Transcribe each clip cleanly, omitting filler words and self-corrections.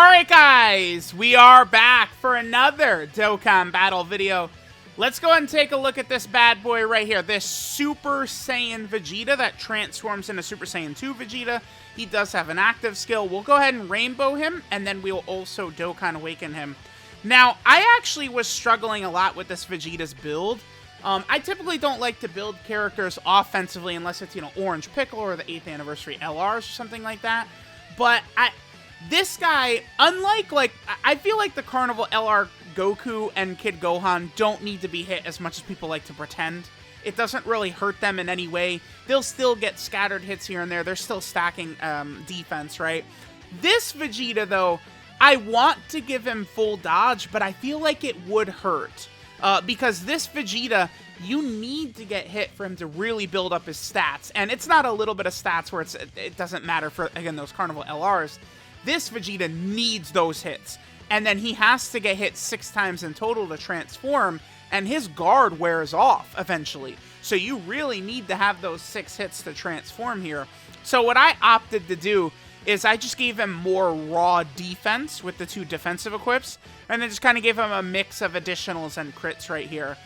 Alright guys, we are back for another Dokkan battle video. Let's go ahead and take a look at this bad boy right here. This Super Saiyan Vegeta that transforms into Super Saiyan 2 Vegeta. He does have an active skill. We'll go ahead and rainbow him, and then we'll also Dokkan Awaken him. Now, I actually was struggling a lot with this Vegeta's build. I typically don't like to build characters offensively unless it's, Orange Pickle or the 8th Anniversary LRs or something like that. But this guy, unlike, I feel like the Carnival LR Goku and Kid Gohan don't need to be hit as much as people like to pretend. It doesn't really hurt them in any way. They'll still get scattered hits here and there. They're still stacking defense, right? This Vegeta, though, I want to give him full dodge, but I feel like it would hurt. Because this Vegeta, you need to get hit for him to really build up his stats. And it's not a little bit of stats where it doesn't matter for, again, those Carnival LRs. This Vegeta needs those hits. And then he has to get hit 6 times in total to transform, and his guard wears off eventually. So you really need to have those 6 hits to transform here. So what I opted to do is I just gave him more raw defense with the 2 defensive equips, and then just kind of gave him a mix of additionals and crits right here.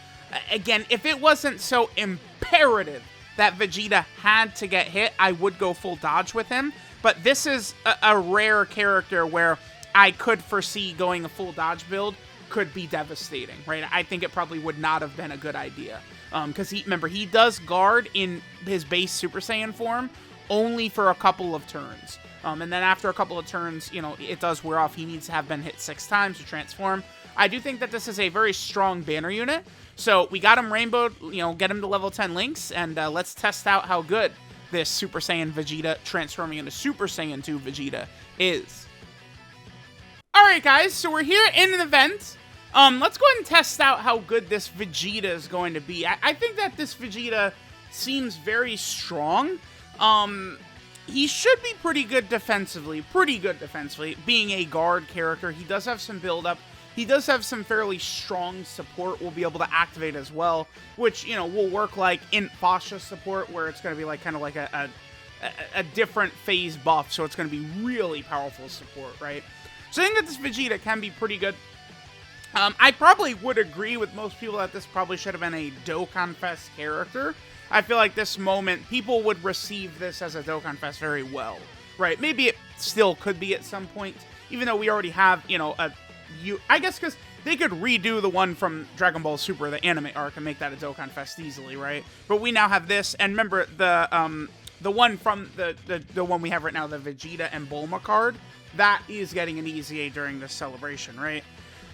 Again, if it wasn't so imperative that Vegeta had to get hit, I would go full dodge with him. But this is a rare character where I could foresee going a full dodge build could be devastating, right? I think it probably would not have been a good idea. Because remember, he does guard in his base Super Saiyan form only for a couple of turns. And then after a couple of turns, it does wear off. He needs to have been hit 6 times to transform. I do think that this is a very strong banner unit. So we got him rainbowed, get him to level 10 links, and let's test out how good this Super Saiyan Vegeta transforming into Super Saiyan 2 Vegeta is. Alright guys, so we're here in an event. Let's go ahead and test out how good this Vegeta is going to be. I think that this Vegeta seems very strong. He should be pretty good defensively, being a guard character. He does have some build-up. He does have some fairly strong support we'll be able to activate as well, which, will work like in Fascia support, where it's going to be kind of like a different phase buff, so it's going to be really powerful support, right? So I think that this Vegeta can be pretty good. I probably would agree with most people that this probably should have been a Dokkan Fest character. I feel like this moment, people would receive this as a Dokkan Fest very well, right? Maybe it still could be at some point, even though we already have, I guess because they could redo the one from Dragon Ball Super, the anime arc, and make that a Dokkan Fest easily, right? But we now have this, and remember, the one from the one we have right now, the Vegeta and Bulma card, that is getting an easy A during this celebration, right?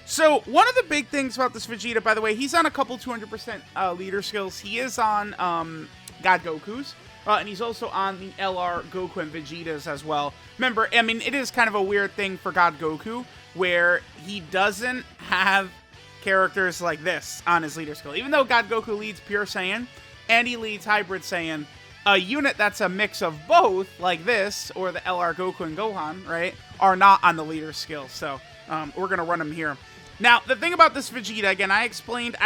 So, one of the big things about this Vegeta, by the way, he's on a couple 200% leader skills. He is on God Goku's, and he's also on the LR Goku and Vegeta's as well. Remember, I mean, it is kind of a weird thing for God Goku, where he doesn't have characters like this on his leader skill. Even though God Goku leads Pure Saiyan, and he leads Hybrid Saiyan, a unit that's a mix of both, like this, or the LR Goku and Gohan, right, are not on the leader skill. So, we're going to run him here. Now, the thing about this Vegeta, again, I explained,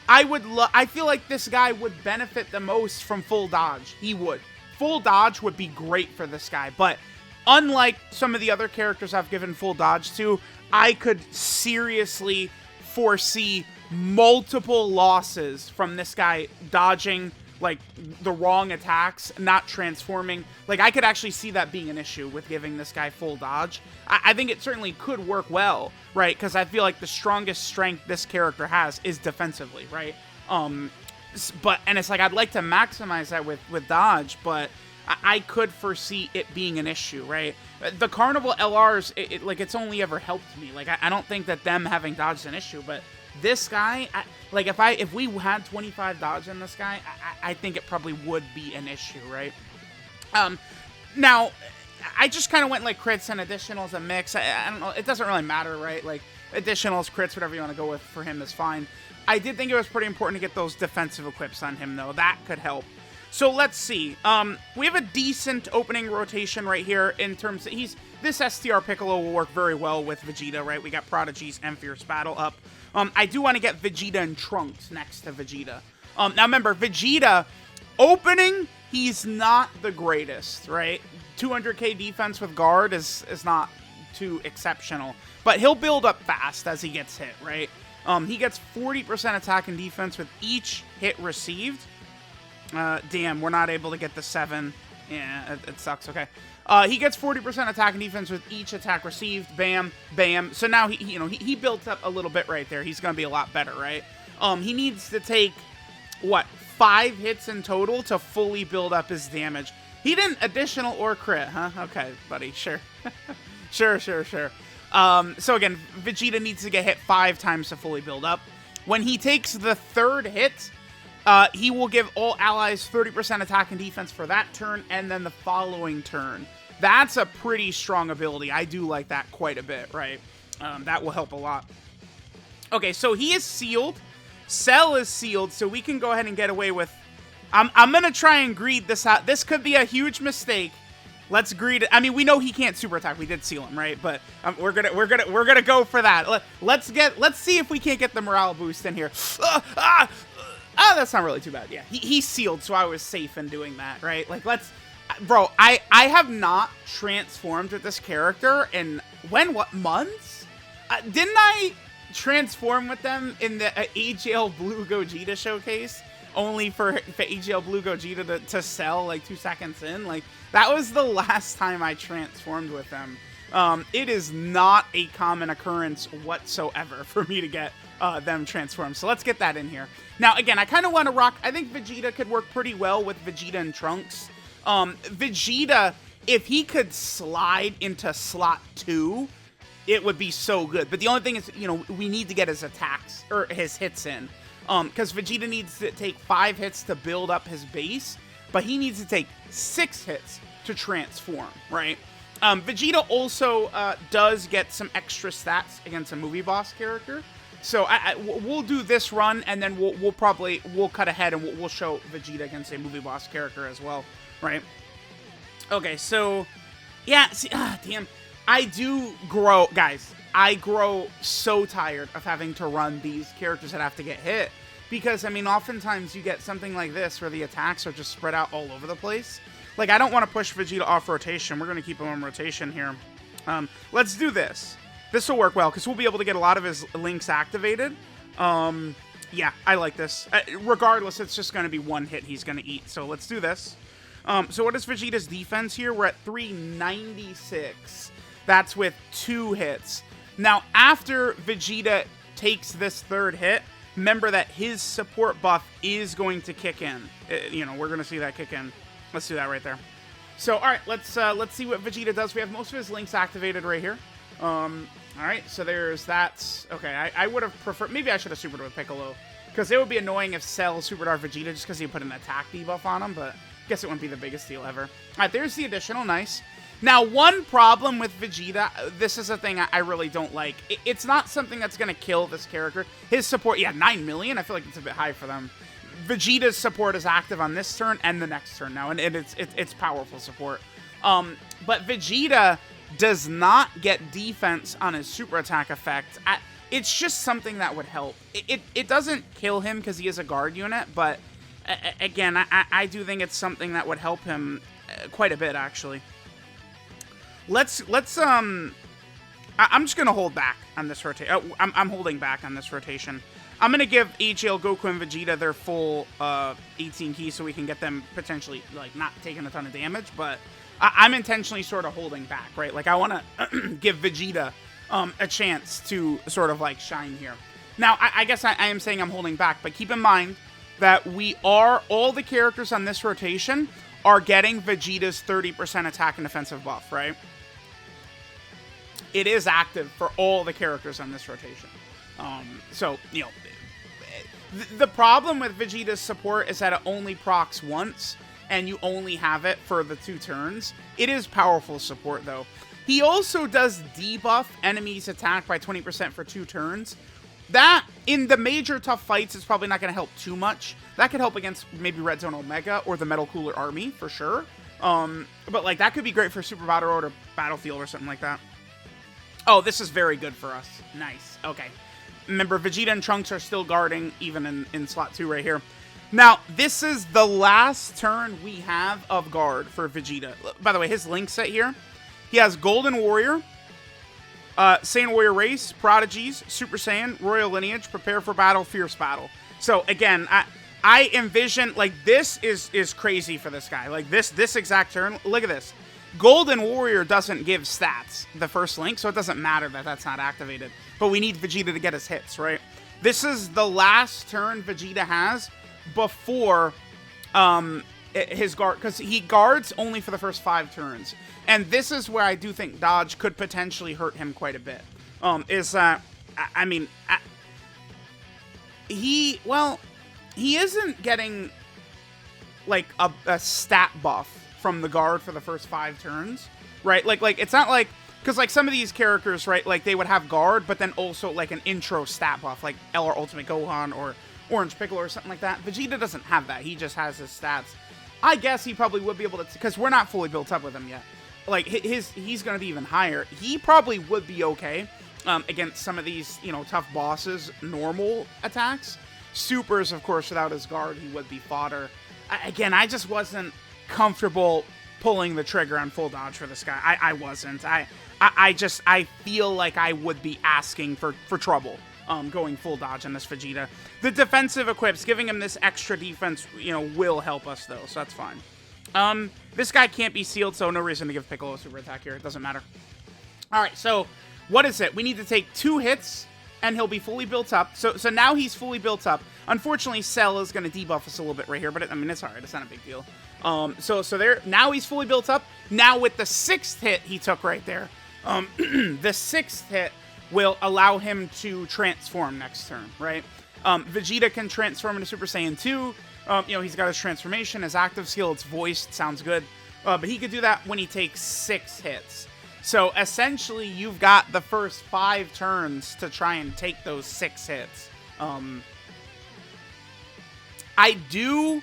I feel like this guy would benefit the most from full dodge. He would. Full dodge would be great for this guy, but unlike some of the other characters I've given full dodge to, I could seriously foresee multiple losses from this guy dodging, the wrong attacks, not transforming. I could actually see that being an issue with giving this guy full dodge. I think it certainly could work well, right? Because I feel like the strongest strength this character has is defensively, right? And it's I'd like to maximize that with dodge, but I could foresee it being an issue, right? The Carnival LRs, it's only ever helped me. I don't think that them having dodge is an issue, but this guy, if we had 25 dodge in this guy, I think it probably would be an issue, right? Now, I just kind of went crits and additionals and mix. I don't know, it doesn't really matter, right? Additionals, crits, whatever you want to go with for him is fine. I did think it was pretty important to get those defensive equips on him, though. That could help. So let's see. We have a decent opening rotation right here in terms of this STR Piccolo will work very well with Vegeta, right? We got Prodigies and Fierce Battle up. I do want to get Vegeta and Trunks next to Vegeta. Now remember, Vegeta, opening, he's not the greatest, right? 200k defense with guard is not too exceptional. But he'll build up fast as he gets hit, right? He gets 40% attack and defense with each hit received. Damn, we're not able to get the 7. Yeah, it sucks. Okay. He gets 40% attack and defense with each attack received. Bam, bam. So now he built up a little bit right there. He's gonna be a lot better, right? He needs to take what, 5 hits in total to fully build up his damage. He didn't additional or crit, huh? Okay, buddy. Sure. sure. So again, Vegeta needs to get hit 5 times to fully build up. When he takes the 3rd hit, he will give all allies 30% attack and defense for that turn, and then the following turn. That's a pretty strong ability. I do like that quite a bit, right? That will help a lot. Okay, so he is sealed. Cell is sealed, so we can go ahead and get away with... I'm gonna try and greed this out. This could be a huge mistake. Let's greed it. I mean, we know he can't super attack. We did seal him, right? But we're gonna go for that. Let's see if we can't get the morale boost in here. That's not really too bad. Yeah, he's sealed, so I was safe in doing that, right? Like, bro, I have not transformed with this character in what months? Didn't I transform with them in the AGL Blue Gogeta showcase? Only for AGL Blue Gogeta to sell like 2 seconds in. Like, that was the last time I transformed with them. It is not a common occurrence whatsoever for me to get them transformed. So let's get that in here. Now, again, I kind of want to rock... I think Vegeta could work pretty well with Vegeta and Trunks. Vegeta, if he could slide into slot 2, it would be so good. But the only thing is, we need to get his attacks, or his hits in. Because Vegeta needs to take 5 hits to build up his base, but he needs to take 6 hits to transform, right? Vegeta also does get some extra stats against a movie boss character. So we'll do this run, and then we'll cut ahead and we'll show Vegeta against a movie boss character as well, right? Okay, so yeah, see, damn, I do grow, guys. I grow so tired of having to run these characters that have to get hit, because I mean, oftentimes you get something like this where the attacks are just spread out all over the place. Like, I don't want to push Vegeta off rotation. We're going to keep him on rotation here. Let's do this. This will work well, because we'll be able to get a lot of his links activated. Yeah, I like this. Regardless, it's just going to be 1 hit he's going to eat. So let's do this. So what is Vegeta's defense here? We're at 396. That's with 2 hits. Now, after Vegeta takes this 3rd hit, remember that his support buff is going to kick in. We're going to see that kick in. Let's do that right there. So, all right, let's see what Vegeta does. We have most of his links activated right here. All right, so there's that. Okay, I would have preferred... Maybe I should have supered with Piccolo, because it would be annoying if Cell supered our Vegeta just because he put an attack debuff on him, but I guess it wouldn't be the biggest deal ever. All right, there's the additional. Nice. Now, one problem with Vegeta, this is a thing I really don't like. It's not something that's going to kill this character. His support, yeah, 9 million? I feel like it's a bit high for them. Vegeta's support is active on this turn and the next turn now, and it's powerful support. But Vegeta does not get defense on his super attack effect. It's just something that would help. It doesn't kill him because he is a guard unit, but again, I do think it's something that would help him quite a bit, actually. I'm just gonna hold back on this rotation. I'm holding back on this rotation. I'm gonna give HL, Goku, and Vegeta their full 18 keys so we can get them potentially like not taking a ton of damage. But I'm intentionally sort of holding back, right? Like, I want to give Vegeta a chance to sort of like shine here. Now, I guess I am saying I'm holding back, but keep in mind that all the characters on this rotation are getting Vegeta's 30% attack and defensive buff, right? It is active for all the characters on this rotation. So, the problem with Vegeta's support is that it only procs once, and you only have it for the 2 turns. It is powerful support, though. He also does debuff enemies' attack by 20% for 2 turns. That, in the major tough fights, is probably not going to help too much. That could help against maybe Red Zone Omega or the Metal Cooler Army, for sure. But, like, that could be great for Super Battle Road or Battlefield or something like that. Oh, this is very good for us. Nice. Okay. Remember, Vegeta and Trunks are still guarding, even in slot 2 right here. Now, this is the last turn we have of guard for Vegeta. By the way, his link set here, he has Golden Warrior, Saiyan Warrior Race, Prodigies, Super Saiyan, Royal Lineage, Prepare for Battle, Fierce Battle. So again, I envision, like, this is crazy for this guy. Like, this exact turn, look at this. Golden Warrior doesn't give stats, the first link, so it doesn't matter that that's not activated. But we need Vegeta to get his hits, right? This is the last turn Vegeta has before his guard, because he guards only for the first 5 turns. And this is where I do think dodge could potentially hurt him quite a bit. He isn't getting, like, a stat buff from the guard for the first 5 turns, right? Like it's not like, because, like, some of these characters, right, like, they would have guard, but then also, like, an intro stat buff, like LR Ultimate Gohan or Orange Piccolo or something like that. Vegeta doesn't have that. He just has his stats. I guess he probably would be able to, because we're not fully built up with him yet. Like, he's going to be even higher. He probably would be okay against some of these, you know, tough bosses, normal attacks. Supers, of course, without his guard, he would be fodder. Again, I just wasn't comfortable pulling the trigger on full dodge for this guy. I wasn't. I feel like I would be asking for trouble going full dodge on this Vegeta. The defensive equips, giving him this extra defense, you know, will help us, though, so that's fine. This guy can't be sealed, so no reason to give Piccolo a super attack here. It doesn't matter. All right, so what is it? We need to take 2 hits, and he'll be fully built up. So now he's fully built up. Unfortunately, Cell is going to debuff us a little bit right here, but I mean, it's all right. It's not a big deal. So there. Now he's fully built up. Now with the 6th hit he took right there, the 6th hit will allow him to transform next turn, right? Vegeta can transform into Super Saiyan 2. You know, he's got his transformation, his active skill, it's voiced, sounds good. But he could do that when he takes 6 hits. So essentially, you've got the first 5 turns to try and take those 6 hits. I do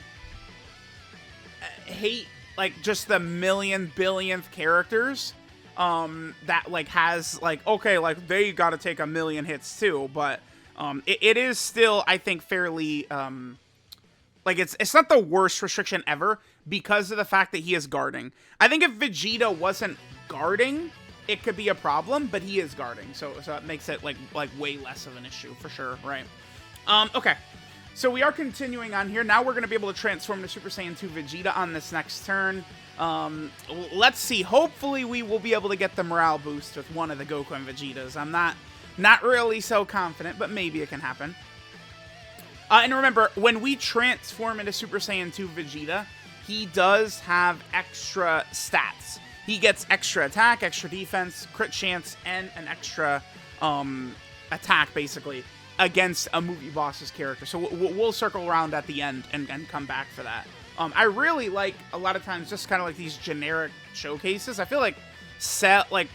hate, like, just the million billionth characters that, like, has, like, okay, like, they gotta take a million hits too, but it is still, I think, fairly like, it's not the worst restriction ever because of the fact that he is guarding. I think if Vegeta wasn't guarding, it could be a problem, but he is guarding, so it makes it like way less of an issue for sure, right? Okay. So we are continuing on here. Now we're going to be able to transform to Super Saiyan 2 Vegeta on this next turn. Let's see. Hopefully we will be able to get the morale boost with one of the Goku and Vegetas. I'm not really so confident, but maybe it can happen. And remember, when we transform into Super Saiyan 2 Vegeta, he does have extra stats. He gets extra attack, extra defense, crit chance, and an extra attack, basically, against a movie boss's character. So we'll circle around at the end and come back for that. I really like, a lot of times, just kind of like these generic showcases. I feel like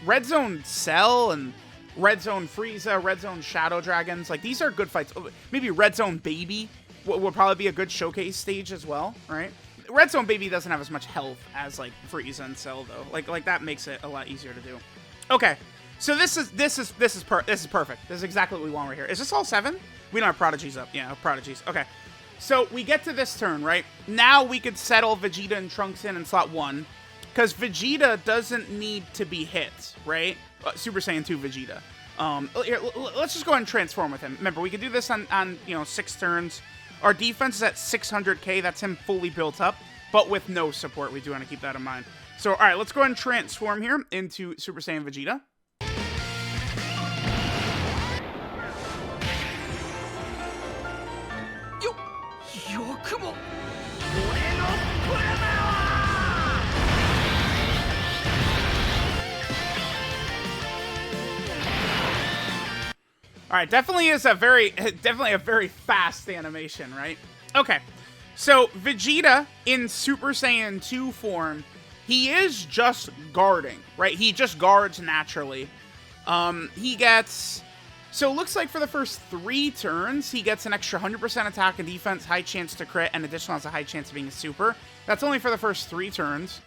Red Zone Cell and Red Zone Frieza, Red Zone Shadow Dragons, like, these are good fights. Maybe Red Zone Baby will probably be a good showcase stage as well, right? Red Zone Baby doesn't have as much health as, like, Frieza and Cell, though. Like that makes it a lot easier to do. Okay, so this is perfect. This is exactly what we want right here. Is this all 7? We don't have Prodigies up. Yeah, Prodigies. Okay, so we get to this turn, right? Now we could settle Vegeta and Trunks in slot 1, because Vegeta doesn't need to be hit, right? Super Saiyan 2 Vegeta. Here, let's just go ahead and transform with him. Remember, we could do this on 6 turns. Our defense is at 600k. That's him fully built up, but with no support. We do want to keep that in mind. So, all right, let's go ahead and transform here into Super Saiyan Vegeta. All right, definitely a very fast animation, right? Okay, so Vegeta in Super Saiyan 2 form, he is just guarding, right? He just guards naturally. He gets, so it looks like for the first 3 turns, he gets an extra 100% attack and defense, high chance to crit, and additional has a high chance of being a super. That's only for the first 3 turns.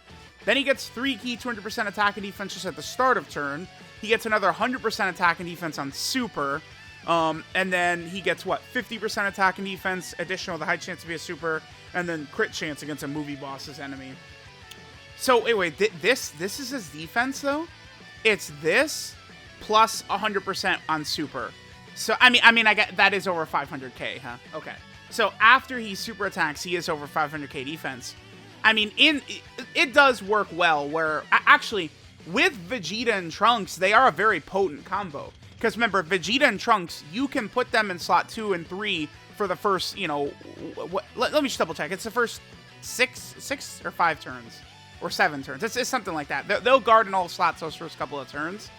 Then he gets 3 key 200% attack and defense just at the start of turn. He gets another 100% attack and defense on super. And then he gets, what, 50% attack and defense, additional, the high chance to be a super, and then crit chance against a movie boss's enemy. So, anyway, this is his defense, though? It's this, plus 100% on super. So, I mean, I get that is over 500k, huh? Okay. So, after he super attacks, he is over 500k defense. I mean, it does work well, where, actually, with Vegeta and Trunks, they are a very potent combo. Because remember, Vegeta and Trunks, you can put them in slot 2 and 3 for the first, you know, let me just double check. It's the first six or 5 turns, or 7 turns. It's something like that. They'll guard in all slots those first couple of turns.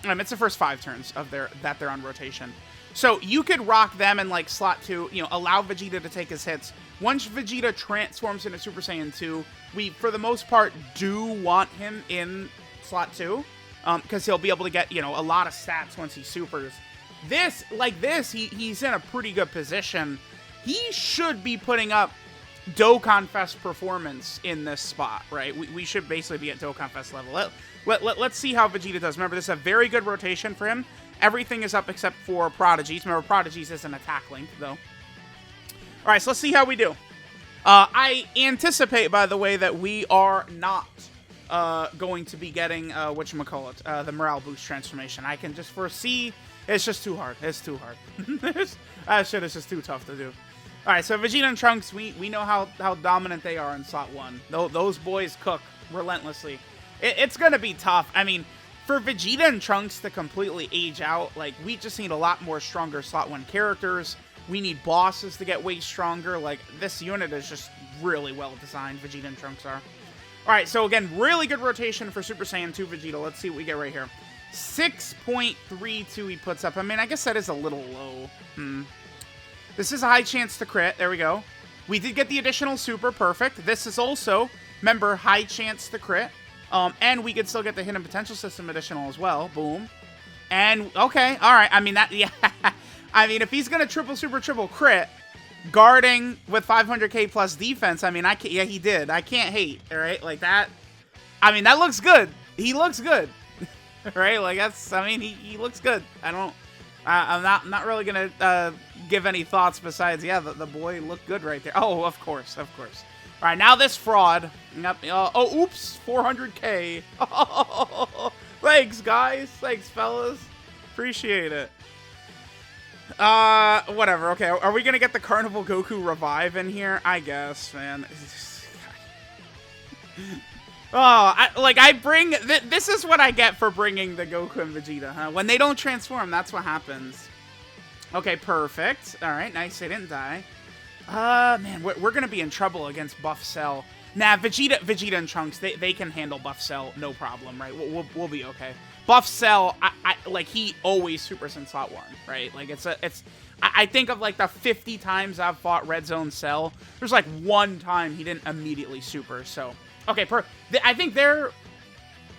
It's the first 5 turns of that they're on rotation. So you could rock them in like slot 2, you know, allow Vegeta to take his hits. Once Vegeta transforms into Super Saiyan 2, we, for the most part, do want him in slot 2. Because he'll be able to get, you know, a lot of stats once he supers. He's in a pretty good position. He should be putting up Dokkan Fest performance in this spot, right? We should basically be at Dokkan Fest level. Let's see how Vegeta does. Remember, this is a very good rotation for him. Everything is up except for Prodigies. Remember, Prodigies isn't attack link, though. All right, so let's see how we do. I anticipate, by the way, that we are not going to be getting, the morale boost transformation. I can just foresee, it's just too hard. It's too hard. That shit is just too tough to do. Alright, so Vegeta and Trunks, we know how dominant they are in slot 1. Those boys cook relentlessly. It's gonna be tough. I mean, for Vegeta and Trunks to completely age out, like, we just need a lot more stronger slot 1 characters. We need bosses to get way stronger. Like, this unit is just really well designed, Vegeta and Trunks are. Alright, so again, really good rotation for Super Saiyan 2 Vegeta. Let's see what we get right here. 6.32 he puts up. I mean, I guess that is a little low. This is a high chance to crit. There we go. We did get the additional super. Perfect. This is also, remember, high chance to crit. And we could still get the hidden potential system additional as well. Boom. And, okay, alright. I mean, yeah. I mean, if he's going to triple crit, guarding with 500k plus defense, I mean, yeah, he did. I can't hate, all right? Like, that, I mean, that looks good. He looks good, right? Like, that's, I mean, he looks good. I'm not really going to give any thoughts besides, yeah, the boy looked good right there. Oh, of course. All right, now this fraud. Oh, oops, 400k. Oh, thanks, guys. Thanks, fellas. Appreciate it. Whatever, okay. Are we gonna get the Carnival Goku revive in here? I guess, man. This is what I get for bringing the Goku and Vegeta, huh? When they don't transform, that's what happens. Okay, perfect. Alright, nice, they didn't die. Man, we're gonna be in trouble against Buff Cell. Nah, Vegeta and Trunks, they can handle Buff Cell, no problem, right? We'll be okay. Buff Cell, like, he always supers in slot 1, right? Like, I think of, like, the 50 times I've fought Red Zone Cell, there's, like, 1 time he didn't immediately super, so. Okay, I think they're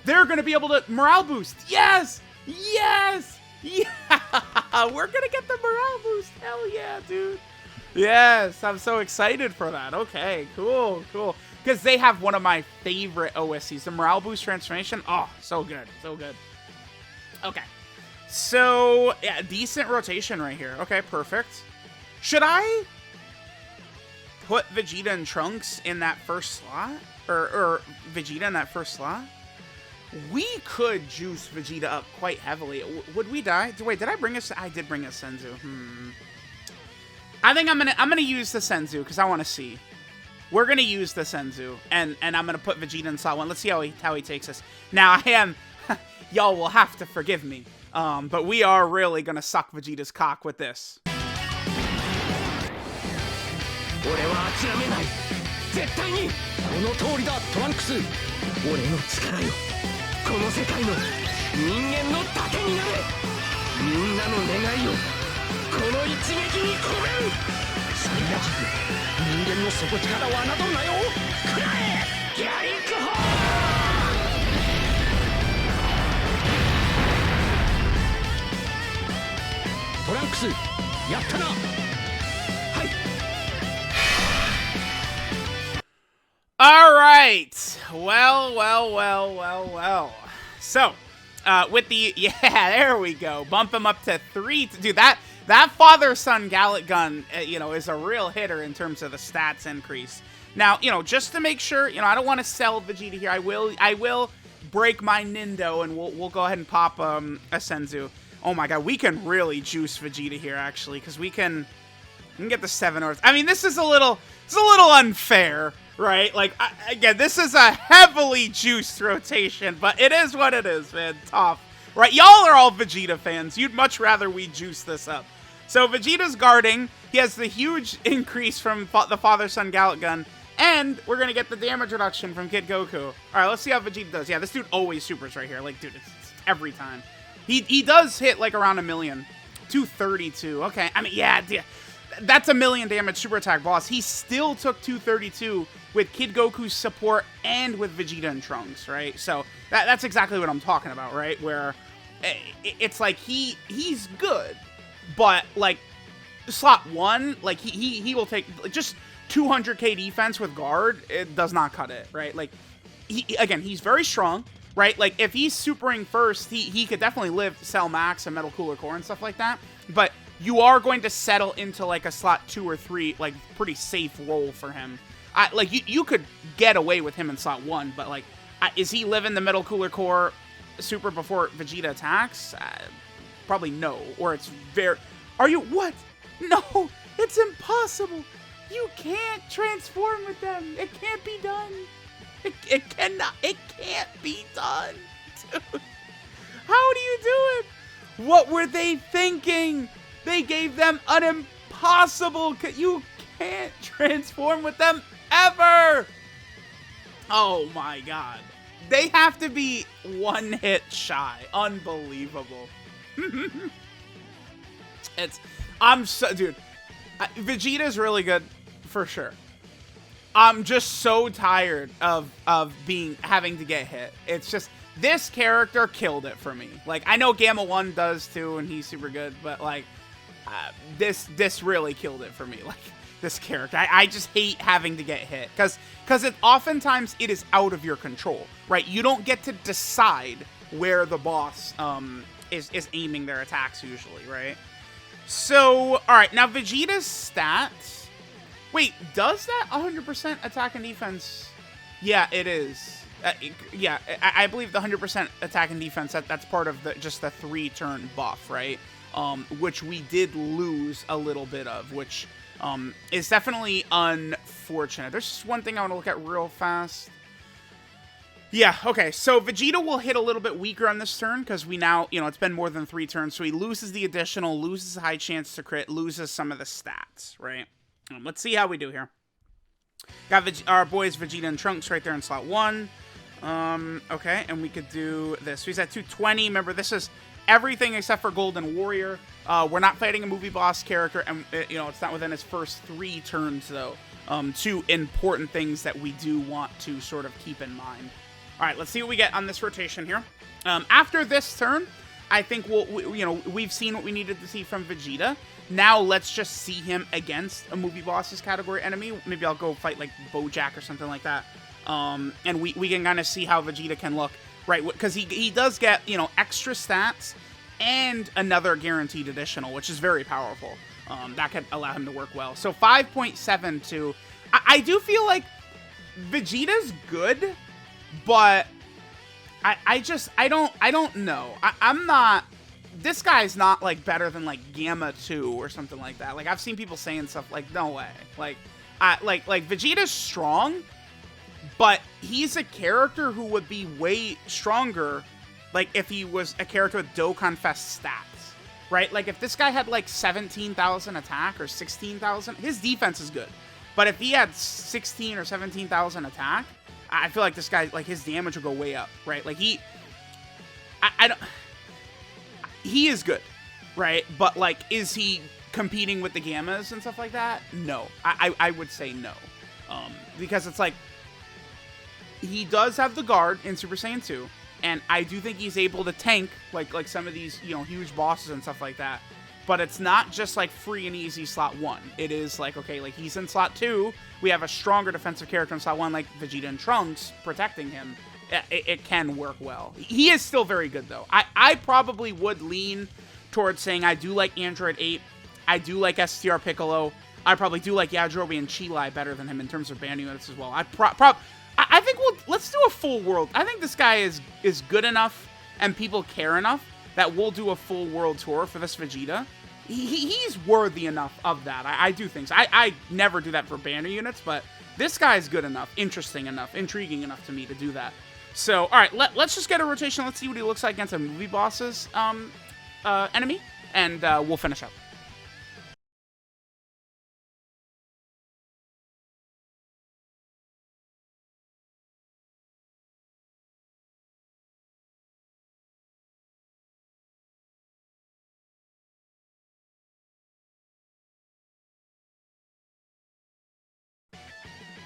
gonna be able to morale boost. Yes! Yes! Yeah! We're gonna get the morale boost. Hell yeah, dude. Yes, I'm so excited for that. Okay, cool. Because they have one of my favorite OSCs, the morale boost transformation. Oh, so good. Okay. So, yeah, decent rotation right here. Okay, perfect. Should I put Vegeta and Trunks in that first slot? Or Vegeta in that first slot? We could juice Vegeta up quite heavily. Would we die? Wait, did I bring us? I did bring a Senzu. I think I'm gonna use the Senzu because I want to see. We're gonna use the Senzu, and I'm gonna put Vegeta in slot 1. Let's see how he takes us. Now I am. Y'all will have to forgive me. But we are really gonna suck Vegeta's cock with this. All right. Well. So, with the, yeah, there we go. Bump him up to 3. Dude, that father-son Gallic gun, is a real hitter in terms of the stats increase. Now, just to make sure, I don't want to sell Vegeta here. I will break my Nindo, and we'll go ahead and pop a Senzu. Oh my god, we can really juice Vegeta here, actually, because we can get the 7 ores. I mean, this is a little unfair, right? Like, again, this is a heavily juiced rotation, but it is what it is, man. Tough, right? Y'all are all Vegeta fans. You'd much rather we juice this up. So Vegeta's guarding. He has the huge increase from the Father-Son Gallic Gun, and we're going to get the damage reduction from Kid Goku. All right, let's see how Vegeta does. Yeah, this dude always supers right here. Like, dude, it's every time. He does hit, like, around 1 million. 232. Okay, I mean, yeah, that's 1 million damage super attack boss. He still took 232 with Kid Goku's support and with Vegeta and Trunks, right? So that's exactly what I'm talking about, right? Where it's like he's good, but, like, slot 1, like, he will take, like, just 200k defense with guard. It does not cut it, right? Like, again, he's very strong, right? Like, if he's supering first, he could definitely live Cell Max and Metal Cooler Core and stuff like that, but you are going to settle into, like, a slot 2 or 3, like, pretty safe role for him. Like, you could get away with him in slot 1, but, like, is he living the Metal Cooler Core super before Vegeta attacks? Probably no, or it's very... Are you... What? No, it's impossible. You can't transform with them. It can't be done. It cannot. It can't be done. Dude. How do you do it? What were they thinking? They gave them an impossible... You can't transform with them ever. Oh my god. They have to be 1 hit shy. Unbelievable. Dude, Vegeta's really good, for sure. I'm just so tired of having to get hit. It's just, this character killed it for me. Like, I know Gamma 1 does too, and he's super good, but, like, this really killed it for me. Like, this character, I just hate having to get hit, because oftentimes it is out of your control, right? You don't get to decide where the boss is aiming their attacks usually, right? So, alright, now Vegeta's stats... Wait, does that 100% attack and defense? Yeah, it is. Yeah, I believe the 100% attack and defense, that's part of just the 3-turn buff, right? Which we did lose a little bit of, which is definitely unfortunate. There's just one thing I want to look at real fast. Yeah, okay, so Vegeta will hit a little bit weaker on this turn, because we now, it's been more than 3 turns, so he loses the additional, loses a high chance to crit, loses some of the stats, right? Let's see how we do here. Got our boys Vegeta and Trunks right there in slot 1. Okay, and we could do this. So he's at 220. Remember, this is everything except for Golden Warrior. We're not fighting a movie boss character, and, it's not within his first 3 turns, though. 2 important things that we do want to sort of keep in mind. All right, let's see what we get on this rotation here. After this turn, I think we've seen what we needed to see from Vegeta. Now let's just see him against a movie boss's category enemy. Maybe I'll go fight like Bojack or something like that. And we can kind of see how Vegeta can look, right? Because he does get, extra stats and another guaranteed additional, which is very powerful. That could allow him to work well. So 5.72. I do feel like Vegeta's good, but I don't know. I'm not... This guy's not, like, better than, like, Gamma 2 or something like that. Like, I've seen people saying stuff like, no way. Like, Vegeta's strong, but he's a character who would be way stronger, like, if he was a character with Dokkan Fest stats, right? Like, if this guy had, like, 17,000 attack or 16,000, his defense is good. But if he had 16 or 17,000 attack, I feel like this guy, like, his damage would go way up, right? Like, he is good, right? But, like, is he competing with the Gammas and stuff like that? No. I would say no. Because it's like, he does have the guard in Super Saiyan 2, and I do think he's able to tank, like some of these, huge bosses and stuff like that. But it's not just, like, free and easy slot 1. It is, like, okay, like, he's in slot 2. We have a stronger defensive character in slot 1, like Vegeta and Trunks, protecting him. It can work well. He is still very good, though. I probably would lean towards saying I do like Android 8. I do like STR Piccolo. I probably do like Yajirobe and Chilai better than him in terms of band units as well. I think let's do a full world. I think this guy is good enough and people care enough that we'll do a full world tour for this Vegeta. He's worthy enough of that. I do think so. I never do that for banner units, but this guy's good enough, interesting enough, intriguing enough to me to do that. So, all right, let's just get a rotation. Let's see what he looks like against a movie boss's enemy, and we'll finish up.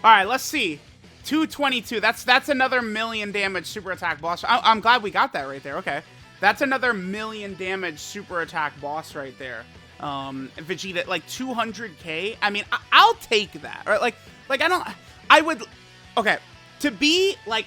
All right, let's see. 222. That's another million damage super attack boss. I'm glad we got that right there. Okay. That's another million damage super attack boss right there. Vegeta, like 200k. I mean, I'll take that. Or I would, okay. To be like,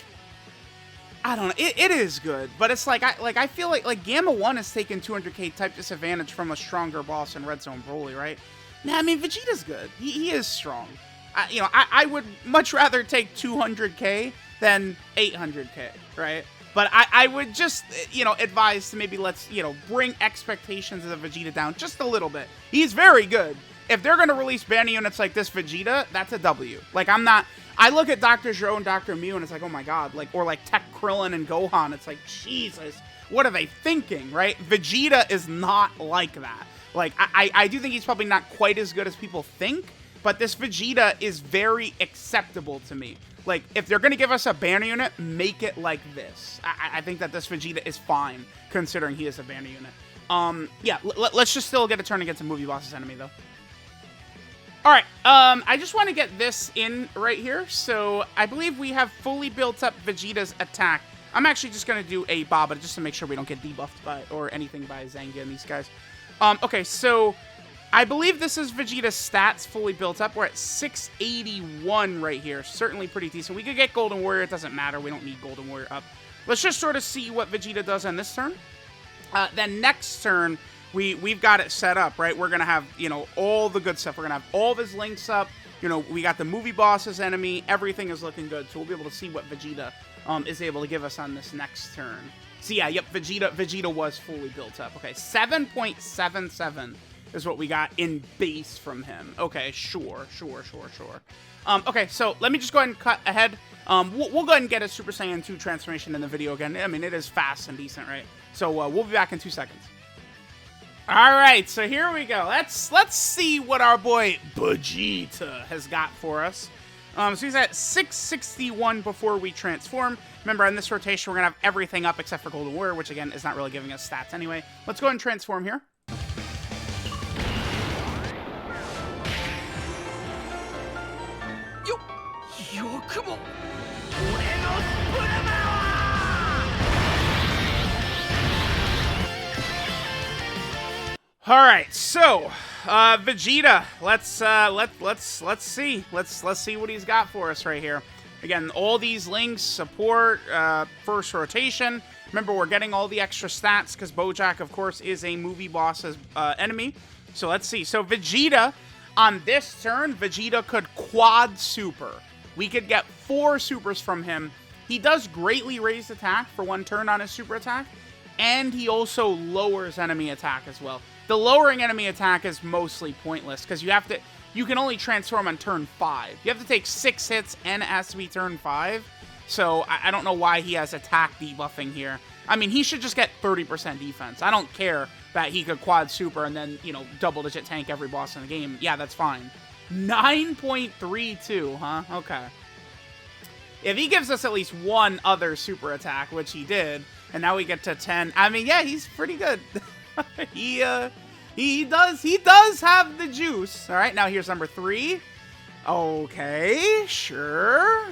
I don't know. It is good, but it's like I feel like Gamma 1 has taken 200k type disadvantage from a stronger boss in Red Zone Broly, right? Nah, I mean, Vegeta's good. He is strong. I would much rather take 200k than 800k, right? But I would just, advise to maybe let's, bring expectations of the Vegeta down just a little bit. He's very good. If they're going to release banner units like this Vegeta, that's a W. Like, I look at Dr. Zero and Dr. Mew and it's like, oh my god, or like Tech Krillin and Gohan, it's like, Jesus, what are they thinking, right? Vegeta is not like that. Like, I do think he's probably not quite as good as people think, but this Vegeta is very acceptable to me. Like, if they're going to give us a banner unit, make it like this. I think that this Vegeta is fine, considering he is a banner unit. Yeah, let's just still get a turn against a movie boss's enemy, though. Alright, I just want to get this in right here. So, I believe we have fully built up Vegeta's attack. I'm actually just going to do a Baba, just to make sure we don't get debuffed by, or anything by Zangia and these guys. Okay, so I believe this is Vegeta's stats fully built up. We're at 681 right here. Certainly pretty decent. We could get Golden Warrior. It doesn't matter. We don't need Golden Warrior up. Let's just sort of see what Vegeta does on this turn. Then next turn, we've got it set up, right? We're going to have, all the good stuff. We're going to have all of his links up. We got the movie boss's enemy. Everything is looking good. So we'll be able to see what Vegeta is able to give us on this next turn. So yeah, yep, Vegeta was fully built up. Okay, 7.77 is what we got in base from him. Okay, sure. Okay, so let me just go ahead and cut ahead. We'll go ahead and get a Super Saiyan 2 transformation in the video again. I mean, it is fast and decent, right? So we'll be back in 2 seconds. All right, so here we go. Let's see what our boy Vegeta has got for us. So he's at 661 before we transform. Remember, in this rotation, we're going to have everything up except for Golden Warrior, which, again, is not really giving us stats anyway. Let's go ahead and transform here. All right, so Vegeta, let's see. Let's see what he's got for us right here. Again, all these links, support, first rotation. Remember, we're getting all the extra stats because Bojack, of course, is a movie boss's enemy. So let's see. So Vegeta, on this turn, Vegeta could quad super. We could get 4 supers from him. He does greatly raise attack for 1 turn on his super attack, and he also lowers enemy attack as well. The lowering enemy attack is mostly pointless because you can only transform on turn 5. You have to take 6 hits and it has to be turn 5. So I don't know why he has attack debuffing here. I mean, he should just get 30% defense. I don't care that he could quad super and then, double-digit tank every boss in the game. Yeah, that's fine. 9.32, huh? Okay. If he gives us at least 1 other super attack, which he did, and now we get to 10, I mean, yeah, he's pretty good. He does have the juice. All right, now here's number 3. Okay, sure.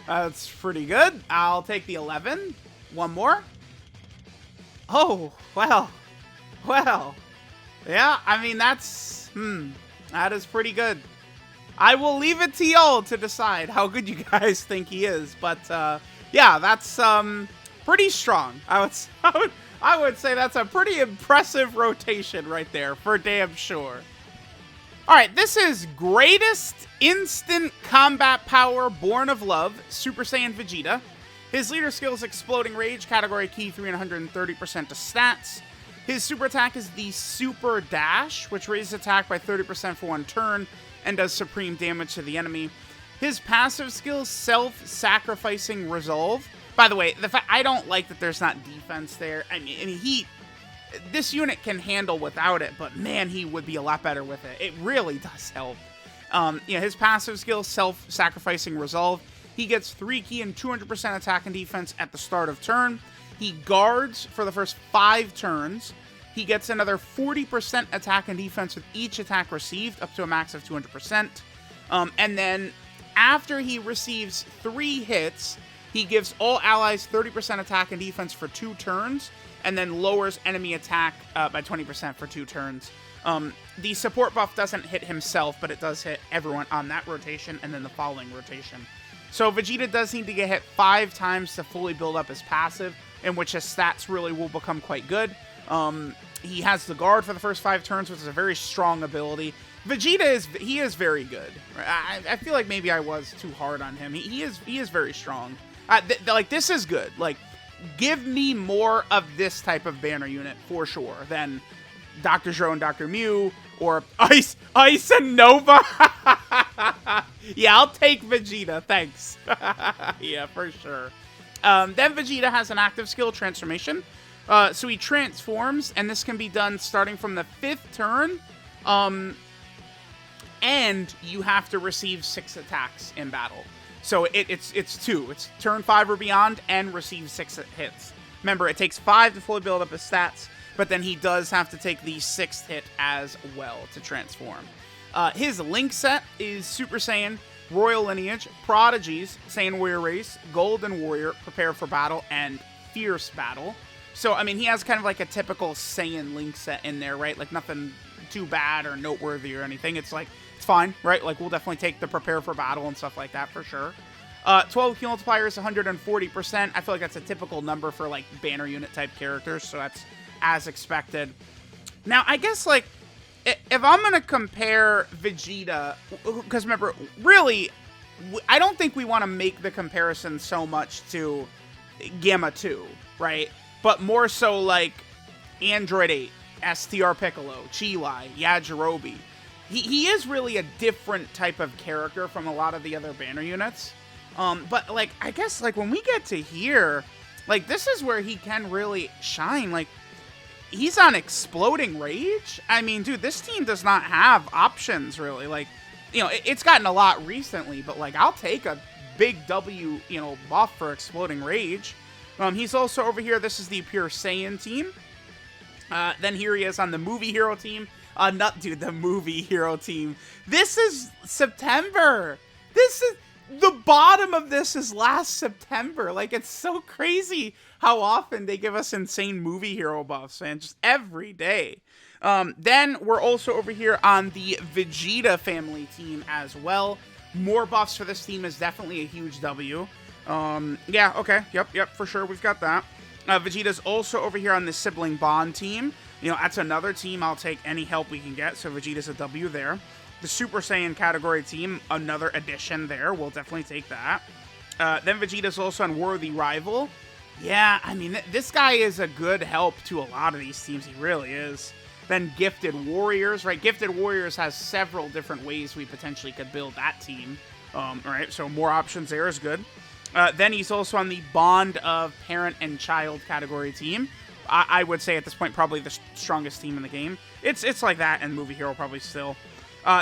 That's pretty good. I'll take the 11. 1 more. Oh, well. Yeah, I mean, that is pretty good. I will leave it to y'all to decide how good you guys think he is. But, yeah, that's pretty strong. I would say that's a pretty impressive rotation right there, for damn sure. Alright, this is Greatest Instant Combat Power Born of Love, Super Saiyan Vegeta. His leader skill is Exploding Rage, category key 330% to stats. His super attack is the Super Dash, which raises attack by 30% for 1 turn and does supreme damage to the enemy. His passive skill is Self-Sacrificing Resolve. By the way, I don't like that there's not defense there. I mean, this unit can handle without it, but man, he would be a lot better with it. It really does help. His passive skill, Self-Sacrificing Resolve. He gets 3 key and 200% attack and defense at the start of turn. He guards for the first 5 turns. He gets another 40% attack and defense with each attack received, up to a max of 200%. And then, after he receives 3 hits, he gives all allies 30% attack and defense for 2 turns, and then lowers enemy attack by 20% for 2 turns. The support buff doesn't hit himself, but it does hit everyone on that rotation and then the following rotation. So Vegeta does need to get hit 5 times to fully build up his passive, in which his stats really will become quite good. He has the guard for the first 5 turns, which is a very strong ability. Vegeta is very good. I feel like maybe I was too hard on him. He is very strong. This is good. Like, give me more of this type of banner unit for sure than Dr. Zhou and Dr. Mew or Ice and Nova. Yeah, I'll take Vegeta, thanks. Yeah, for sure. Then Vegeta has an active skill, Transformation. So he transforms, and this can be done starting from the 5th turn. And you have to receive 6 attacks in battle. So it's 2. It's turn 5 or beyond, and receive 6 hits. Remember, it takes 5 to fully build up his stats, but then he does have to take the 6th hit as well to transform. His link set is Super Saiyan, Royal Lineage, Prodigies, Saiyan Warrior Race, Golden Warrior, Prepare for Battle, and Fierce Battle. So, I mean, he has kind of like a typical Saiyan link set in there, right? Like, nothing too bad or noteworthy or anything. It's like, it's fine, right? Like, we'll definitely take the Prepare for Battle and stuff like that for sure. 12 key multiplier is 140%. I feel like that's a typical number for, like, banner unit type characters, so that's as expected. Now, I guess, like, if I'm going to compare Vegeta, because remember, really, I don't think we want to make the comparison so much to Gamma 2, right? But more so like Android 8, STR Piccolo, Chi-Lai, Yajirobe. He is really a different type of character from a lot of the other banner units. But, like, I guess, like, when we get to here, like, this is where he can really shine. Like, he's on Exploding Rage. I mean, dude, this team does not have options, really. Like, you know, it's gotten a lot recently, but, like, I'll take a big W, you know, buff for Exploding Rage. He's also over here. This is the Pure Saiyan team. Then here he is on the Movie Hero team. The Movie Hero team. This is September. The bottom of this is last September. Like, it's so crazy how often they give us insane Movie Hero buffs, man. Just every day. Then we're also over here on the Vegeta family team as well. More buffs for this team is definitely a huge W. Yeah, okay. Yep, for sure. We've got that. Vegeta's also over here on the Sibling Bond team. You know, that's another team I'll take any help we can get. So Vegeta's a W there. The Super Saiyan category team, another addition there. We'll definitely take that. Then Vegeta's also on Worthy Rival. Yeah, I mean, this guy is a good help to a lot of these teams. He really is. Then Gifted Warriors, right? Gifted Warriors has several different ways we potentially could build that team. Right, so more options there is good. Then he's also on the Bond of Parent and Child category team. I would say at this point probably the strongest team in the game. It's like that and Movie Hero probably still.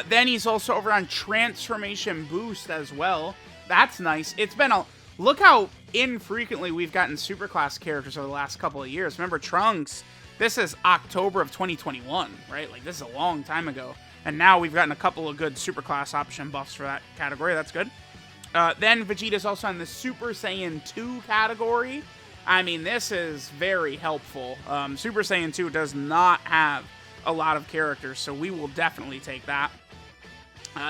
Then he's also over on Transformation Boost as well. That's nice. It's been a... Look how infrequently we've gotten Superclass characters over the last couple of years. Remember, Trunks, this is October of 2021, right? Like, this is a long time ago. And now we've gotten a couple of good Superclass option buffs for that category. That's good. Then Vegeta's also on the Super Saiyan 2 category. I mean, this is very helpful. Super Saiyan 2 does not have a lot of characters, so we will definitely take that.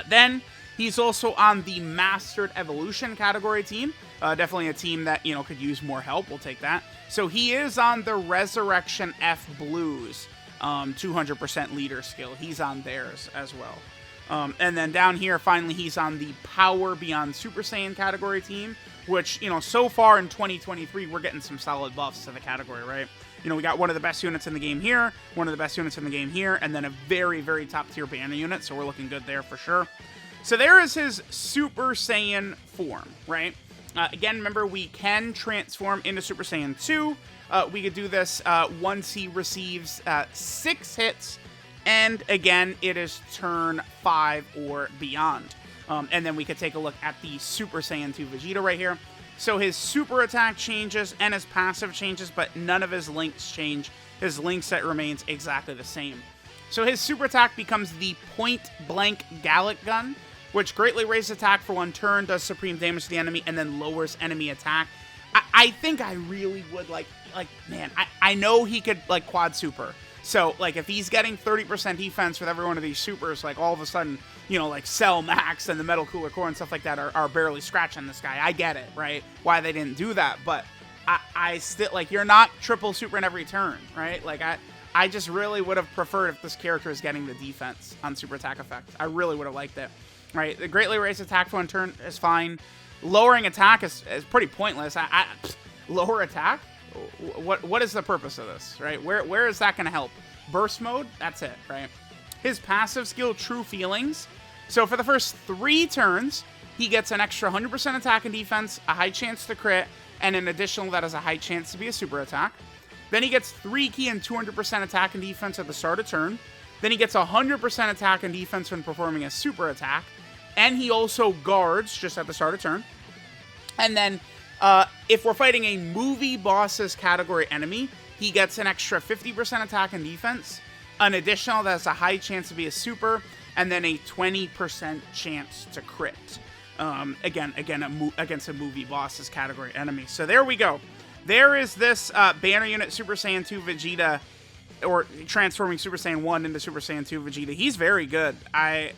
Then he's also on the Mastered Evolution category team. Definitely a team that, you know, could use more help. We'll take that. So he is on the Resurrection F Blues 200% leader skill. He's on theirs as well. And then down here, finally, he's on the Power Beyond Super Saiyan category team, which, you know, so far in 2023, we're getting some solid buffs to the category, right? You know, we got one of the best units in the game here, one of the best units in the game here, and then a very, very top-tier banner unit, so we're looking good there for sure. So there is his Super Saiyan form, right? Again, remember, we can transform into Super Saiyan 2. We could do this once he receives 6 hits, and again, it is turn 5 or beyond. And then we could take a look at the Super Saiyan 2 Vegeta right here. So his super attack changes and his passive changes, but none of his links change. His link set remains exactly the same. So his super attack becomes the Point Blank Gallic Gun, which greatly raises attack for 1 turn, does supreme damage to the enemy, and then lowers enemy attack. I think I really would man, I know he could quad super. So if he's getting 30% defense with every one of these supers, all of a sudden, you know, Cell Max and the Metal Cooler Core and stuff like that are barely scratching this guy. I get it, right? Why they didn't do that, but I still, you're not triple super in every turn, right? I just really would have preferred if this character is getting the defense on super attack effect. I really would have liked it, right? The greatly raised attack for 1 turn is fine. Lowering attack is pretty pointless. Lower attack? What is the purpose of this, right? Where is that going to help? Burst mode? That's it, right? His passive skill, True Feelings. So for the first 3 turns, he gets an extra 100% attack and defense, a high chance to crit, and an additional that has a high chance to be a super attack. Then he gets 3 key and 200% attack and defense at the start of turn. Then he gets 100% attack and defense when performing a super attack. And he also guards just at the start of turn. And then if we're fighting a movie bosses category enemy, he gets an extra 50% attack and defense, an additional that has a high chance to be a super, and then a 20% chance to crit. Again, against a movie bosses category enemy. So there we go. There is this banner unit Super Saiyan 2 Vegeta, or transforming Super Saiyan 1 into Super Saiyan 2 Vegeta. He's very good. I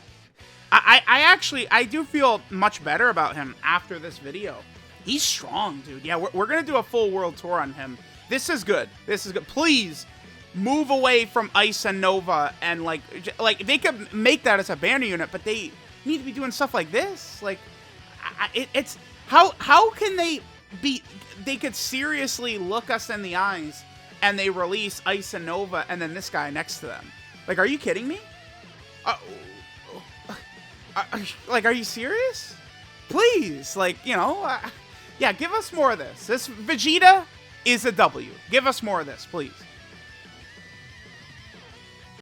do feel much better about him after this video. He's strong, dude. Yeah, we're going to do a full world tour on him. This is good. This is good. Please move away from Ice and Nova, and they could make that as a banner unit, but they need to be doing stuff like this. It's how can they be? They could seriously look us in the eyes and they release Ice and Nova and then this guy next to them. Are you kidding me? Are you serious? Please, yeah, give us more of this. This Vegeta is a W. Give us more of this, please.